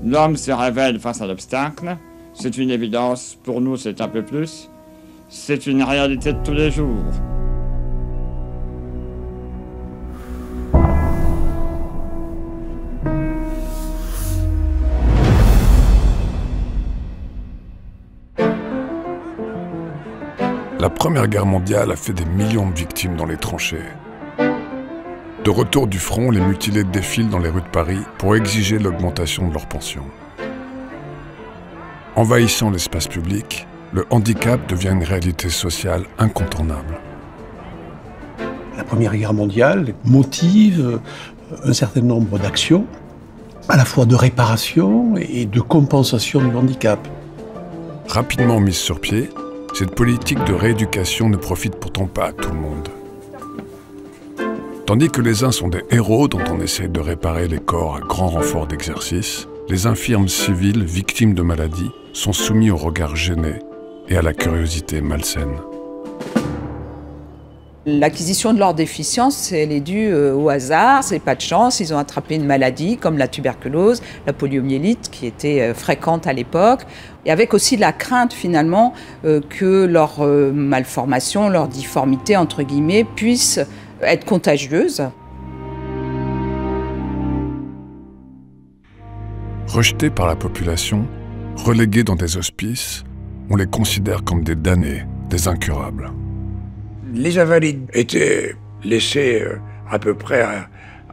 L'homme se révèle face à l'obstacle. C'est une évidence, pour nous c'est un peu plus. C'est une réalité de tous les jours. La Première Guerre mondiale a fait des millions de victimes dans les tranchées. De retour du front, les mutilés défilent dans les rues de Paris pour exiger l'augmentation de leur pension. Envahissant l'espace public, le handicap devient une réalité sociale incontournable. La Première Guerre mondiale motive un certain nombre d'actions, à la fois de réparation et de compensation du handicap. Rapidement mise sur pied, cette politique de rééducation ne profite pourtant pas à tout le monde. Tandis que les uns sont des héros dont on essaie de réparer les corps à grand renfort d'exercice, les infirmes civiles victimes de maladies sont soumis au regard gêné et à la curiosité malsaine. L'acquisition de leur déficience, elle est due au hasard, c'est pas de chance, ils ont attrapé une maladie comme la tuberculose, la poliomyélite qui était fréquente à l'époque, et avec aussi la crainte finalement que leur malformation, leur difformité entre guillemets puisse être contagieuse. Rejetés par la population, relégués dans des hospices, on les considère comme des damnés, des incurables. Les invalides étaient laissés à peu près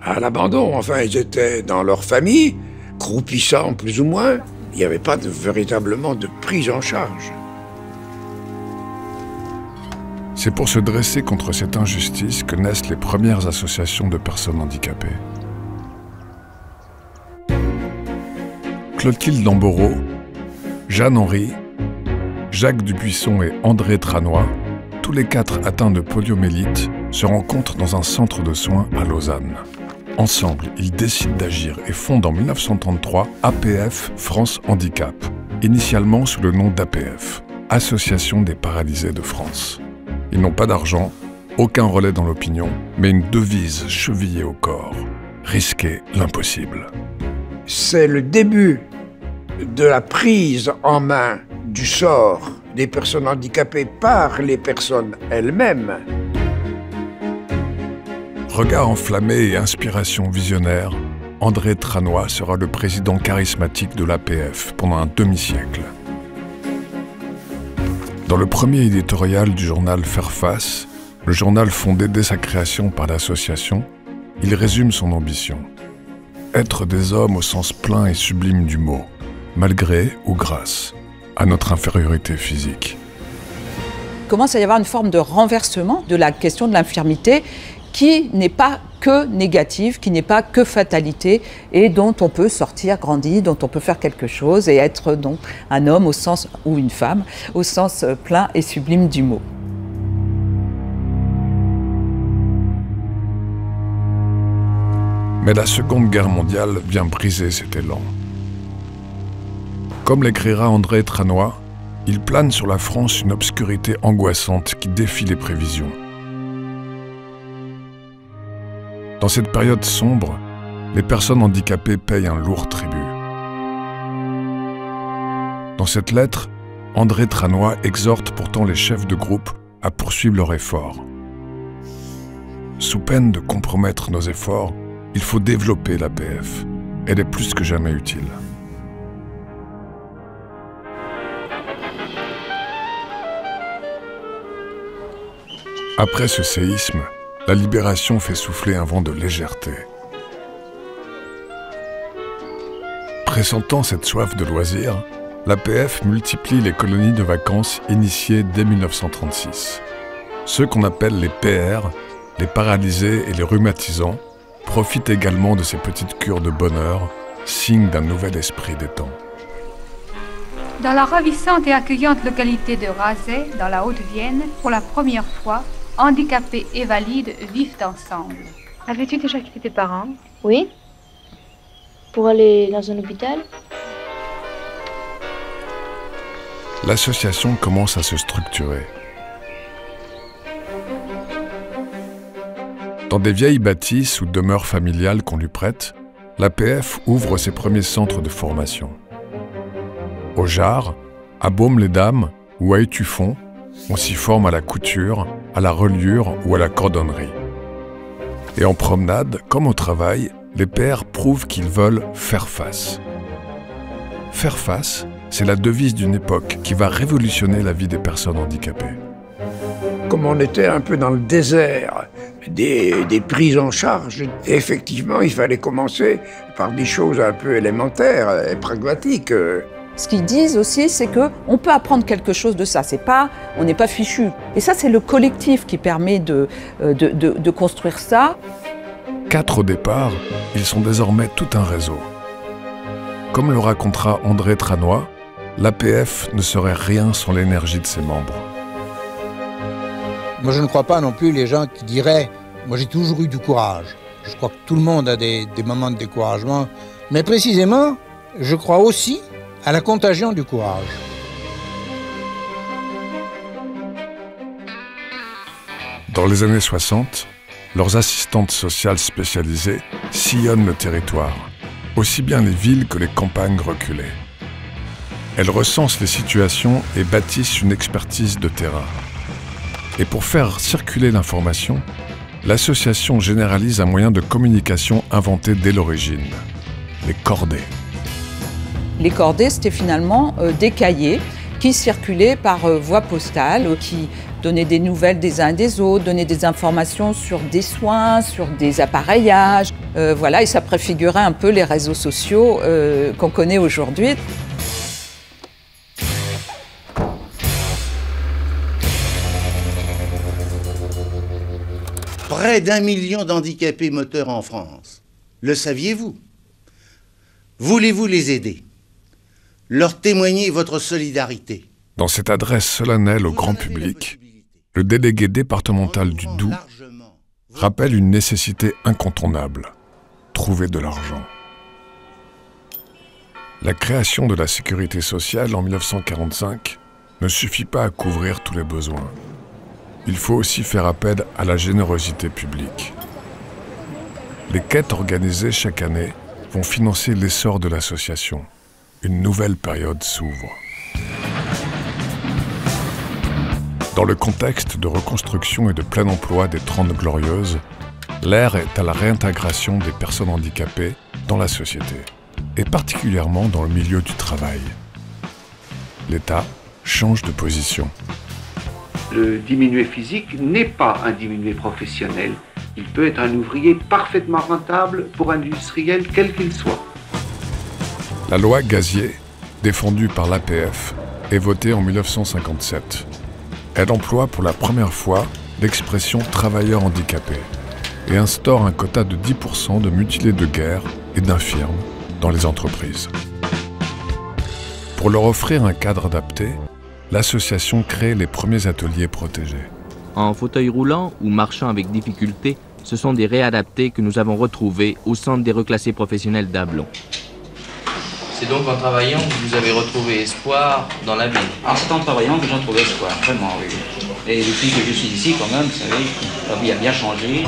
à l'abandon. Enfin, ils étaient dans leur famille, croupissant plus ou moins. Il n'y avait pas véritablement de prise en charge. C'est pour se dresser contre cette injustice que naissent les premières associations de personnes handicapées. Clotilde Lambourreau, Jeanne Henry, Jacques Dubuisson et André Tranois, tous les quatre atteints de poliomyélite, se rencontrent dans un centre de soins à Lausanne. Ensemble, ils décident d'agir et fondent en 1933 APF France Handicap, initialement sous le nom d'APF, Association des paralysés de France. Ils n'ont pas d'argent, aucun relais dans l'opinion, mais une devise chevillée au corps, risquer l'impossible. C'est le début de la prise en main du sort des personnes handicapées par les personnes elles-mêmes. Regard enflammé et inspiration visionnaire, André Tranois sera le président charismatique de l'APF pendant un demi-siècle. Dans le premier éditorial du journal Faire Face, le journal fondé dès sa création par l'association, il résume son ambition. Être des hommes au sens plein et sublime du mot, malgré ou grâce à notre infériorité physique. Il commence à y avoir une forme de renversement de la question de l'infirmité qui n'est pas que négative, qui n'est pas que fatalité et dont on peut sortir grandi, dont on peut faire quelque chose et être donc un homme au sens, ou une femme au sens plein et sublime du mot. Mais la Seconde Guerre mondiale vient briser cet élan. Comme l'écrira André Tranois, il plane sur la France une obscurité angoissante qui défie les prévisions. Dans cette période sombre, les personnes handicapées payent un lourd tribut. Dans cette lettre, André Tranois exhorte pourtant les chefs de groupe à poursuivre leurs efforts. Sous peine de compromettre nos efforts, il faut développer l'APF. Elle est plus que jamais utile. Après ce séisme, la libération fait souffler un vent de légèreté. Pressentant cette soif de loisirs, l'APF multiplie les colonies de vacances initiées dès 1936. Ceux qu'on appelle les PR, les paralysés et les rhumatisants, profitent également de ces petites cures de bonheur, signe d'un nouvel esprit des temps. Dans la ravissante et accueillante localité de Razay, dans la Haute-Vienne, pour la première fois, handicapés et valides vivent ensemble. Avais-tu déjà quitté tes parents? Oui. Pour aller dans un hôpital? L'association commence à se structurer. Dans des vieilles bâtisses ou demeures familiales qu'on lui prête, l'APF ouvre ses premiers centres de formation. Au Jard, à Baume-les-Dames ou à Étueffont, on s'y forme à la couture, à la reliure ou à la cordonnerie. Et en promenade, comme au travail, les pères prouvent qu'ils veulent faire face. Faire face, c'est la devise d'une époque qui va révolutionner la vie des personnes handicapées. Comme on était un peu dans le désert des prises en charge, et effectivement, il fallait commencer par des choses un peu élémentaires et pragmatiques. Ce qu'ils disent aussi, c'est qu'on peut apprendre quelque chose de ça. On n'est pas fichu. Et ça, c'est le collectif qui permet de construire ça. 4 au départ, ils sont désormais tout un réseau. Comme le racontera André Tranois, l'APF ne serait rien sans l'énergie de ses membres. Moi, je ne crois pas non plus les gens qui diraient « moi, j'ai toujours eu du courage ». Je crois que tout le monde a des moments de découragement. Mais précisément, je crois aussi à la contagion du courage. Dans les années 60, leurs assistantes sociales spécialisées sillonnent le territoire, aussi bien les villes que les campagnes reculées. Elles recensent les situations et bâtissent une expertise de terrain. Et pour faire circuler l'information, l'association généralise un moyen de communication inventé dès l'origine, les cordées. Les cordées, c'était finalement des cahiers qui circulaient par voie postale, qui donnaient des nouvelles des uns et des autres, donnaient des informations sur des soins, sur des appareillages. Voilà, et ça préfigurait un peu les réseaux sociaux qu'on connaît aujourd'hui. Près d'1 million d'handicapés moteurs en France. Le saviez-vous? Voulez-vous les aider? Leur témoigner votre solidarité. Dans cette adresse solennelle au grand public, le délégué départemental du Doubs rappelle une nécessité incontournable, trouver de l'argent. La création de la sécurité sociale en 1945 ne suffit pas à couvrir tous les besoins. Il faut aussi faire appel à la générosité publique. Les quêtes organisées chaque année vont financer l'essor de l'association. Une nouvelle période s'ouvre. Dans le contexte de reconstruction et de plein emploi des 30 Glorieuses, l'ère est à la réintégration des personnes handicapées dans la société, et particulièrement dans le milieu du travail. L'État change de position. Le diminué physique n'est pas un diminué professionnel. Il peut être un ouvrier parfaitement rentable pour un industriel quel qu'il soit. La loi Gazier, défendue par l'APF, est votée en 1957. Elle emploie pour la première fois l'expression « travailleur handicapé » et instaure un quota de 10% de mutilés de guerre et d'infirmes dans les entreprises. Pour leur offrir un cadre adapté, l'association crée les premiers ateliers protégés. En fauteuil roulant ou marchant avec difficulté, ce sont des réadaptés que nous avons retrouvés au centre des reclassés professionnels d'Ablon. C'est donc en travaillant que vous avez retrouvé espoir dans la vie? Alors c'est en travaillant que j'ai retrouvé espoir, vraiment, oui. Et depuis que je suis ici, quand même, vous savez, la vie a bien changé.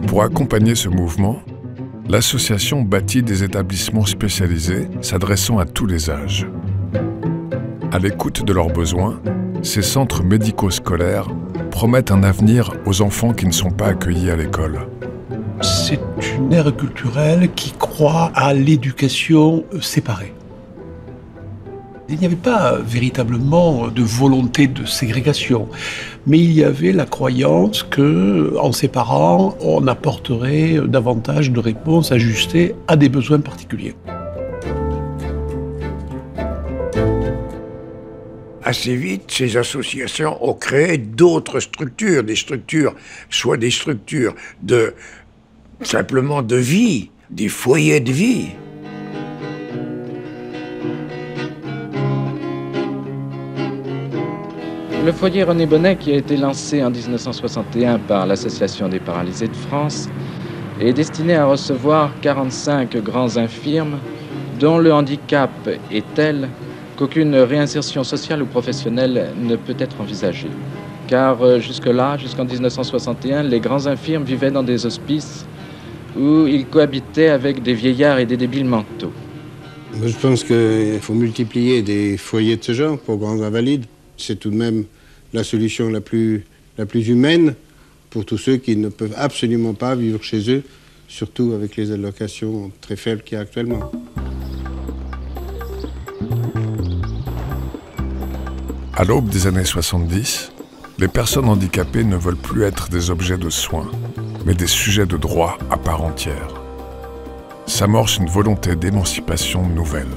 Pour accompagner ce mouvement, l'association bâtit des établissements spécialisés s'adressant à tous les âges. À l'écoute de leurs besoins, ces centres médico-scolaires promettent un avenir aux enfants qui ne sont pas accueillis à l'école. C'est une ère culturelle qui croit à l'éducation séparée. Il n'y avait pas véritablement de volonté de ségrégation, mais il y avait la croyance qu'en séparant, on apporterait davantage de réponses ajustées à des besoins particuliers. Assez vite, ces associations ont créé d'autres structures, soit des structures simplement de vie, des foyers de vie. Le foyer René Bonnet, qui a été lancé en 1961 par l'Association des paralysés de France, est destiné à recevoir 45 grands infirmes dont le handicap est tel qu'aucune réinsertion sociale ou professionnelle ne peut être envisagée. Car jusque-là, jusqu'en 1961, les grands infirmes vivaient dans des hospices où il cohabitait avec des vieillards et des débiles mentaux. Je pense qu'il faut multiplier des foyers de ce genre pour grands invalides. C'est tout de même la solution la plus humaine pour tous ceux qui ne peuvent absolument pas vivre chez eux, surtout avec les allocations très faibles qu'il y a actuellement. À l'aube des années 70, les personnes handicapées ne veulent plus être des objets de soins, mais des sujets de droit à part entière. S'amorce une volonté d'émancipation nouvelle.